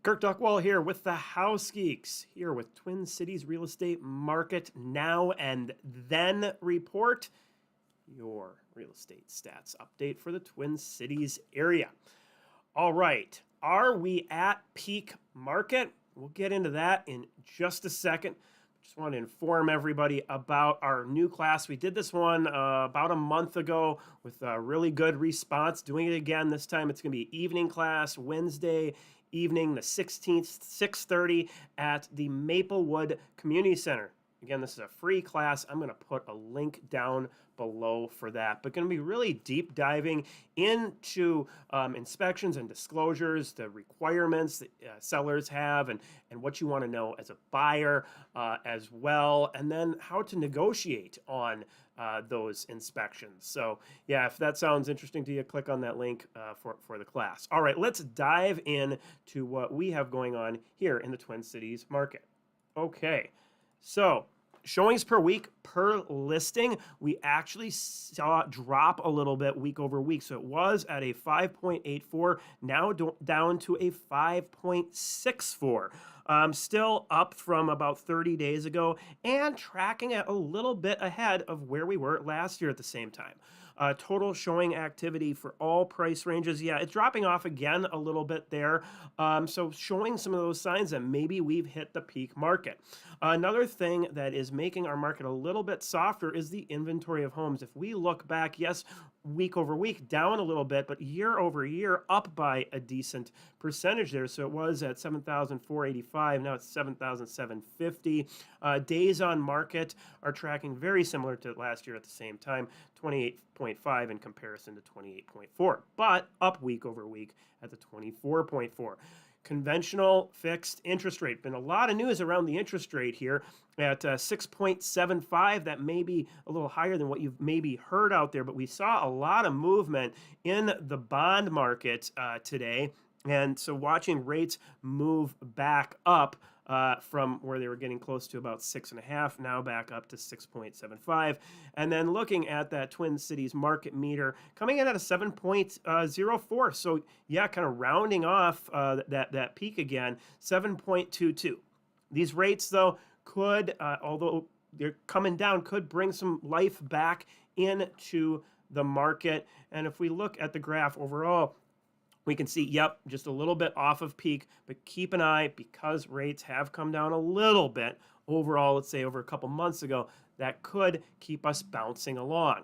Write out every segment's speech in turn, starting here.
Kirk Duckwall here with the House Geeks, here with Twin Cities Real Estate Market Now and Then report, your real estate stats update for the Twin Cities area. All right, are we at peak market? We'll get into that in just a second. Just want to inform everybody about our new class. We did this one about a month ago with a really good response. Doing it again this time. It's going to be evening class Wednesday evening, the 16th, 6:30 at the Maplewood Community Center. Again, this is a free class. I'm going to put a link down below for that. But going to be really deep diving into inspections and disclosures, the requirements that sellers have, and what you want to know as a buyer as well, and then how to negotiate on those inspections. So yeah, if that sounds interesting to you, click on that link for the class. All right, let's dive in to what we have going on here in the Twin Cities market. Okay, so showings per week per listing, we actually saw it drop a little bit week over week. So it was at a 5.84, now down to a 5.64. Still up from about 30 days ago and tracking at a little bit ahead of where we were last year at the same time. Total showing activity for all price ranges, yeah, it's dropping off again a little bit there. So showing some of those signs that maybe we've hit the peak market. Another thing that is making our market a little bit softer is the inventory of homes. If we look back, yes, week over week down a little bit, but year over year up by a decent percentage there. So it was at 7,485, now it's 7,750. Days on market are tracking very similar to last year at the same time, 28.5 in comparison to 28.4, but up week over week at the 24.4. Conventional fixed interest rate. Been a lot of news around the interest rate here at 6.75. That may be a little higher than what you've maybe heard out there, but we saw a lot of movement in the bond market today. And so watching rates move back up from where they were getting close to about 6.5, now back up to 6.75. And then looking at that Twin Cities market meter coming in at a 7.04. So yeah, kind of rounding off that peak again, 7.22. These rates though could, although they're coming down, could bring some life back into the market. And if we look at the graph overall, we can see, yep, just a little bit off of peak, but keep an eye because rates have come down a little bit overall, let's say over a couple months ago, that could keep us bouncing along.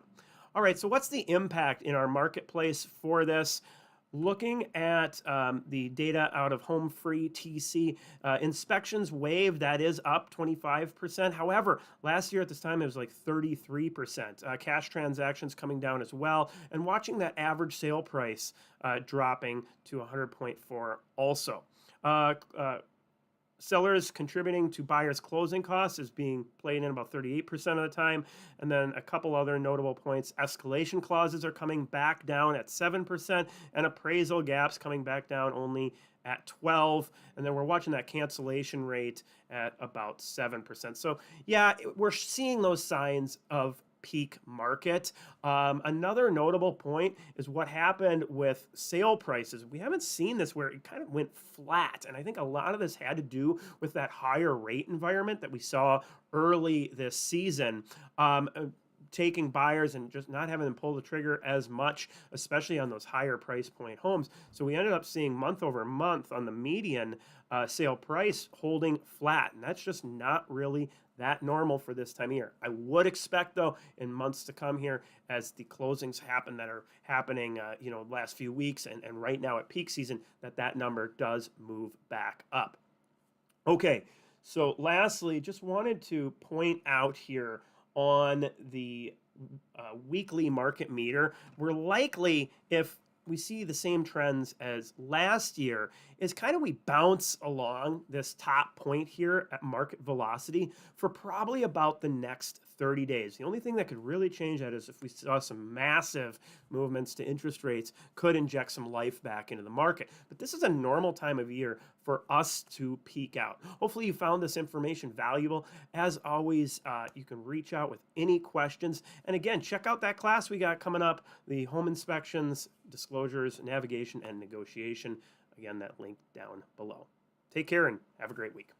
All right, so what's the impact in our marketplace for this? Looking at the data out of Home Free TC, inspections waived, that is up 25%. However, last year at this time, it was like 33%. Cash transactions coming down as well. And watching that average sale price dropping to 100.4 also. Sellers contributing to buyers' closing costs is being played in about 38% of the time. And then a couple other notable points. Escalation clauses are coming back down at 7%, and appraisal gaps coming back down only at 12. And then we're watching that cancellation rate at about 7%. So yeah, we're seeing those signs of peak market. Another notable point is what happened with sale prices. We haven't seen this where it kind of went flat. And I think a lot of this had to do with that higher rate environment that we saw early this season. Taking buyers and just not having them pull the trigger as much, especially on those higher price point homes. So we ended up seeing month over month on the median sale price holding flat. And that's just not really that normal for this time of year. I would expect though in months to come here as the closings happen that are happening last few weeks and right now at peak season that number does move back up. Okay, so lastly, just wanted to point out here on the weekly market meter, we're likely, if we see the same trends as last year, is kind of we bounce along this top point here at market velocity for probably about the next 30 days. The only thing that could really change that is if we saw some massive movements to interest rates could inject some life back into the market. But this is a normal time of year for us to peak out. Hopefully you found this information valuable. As always, you can reach out with any questions. And again, check out that class we got coming up, the home inspections, disclosures, navigation, and negotiation. Again, that link down below. Take care and have a great week.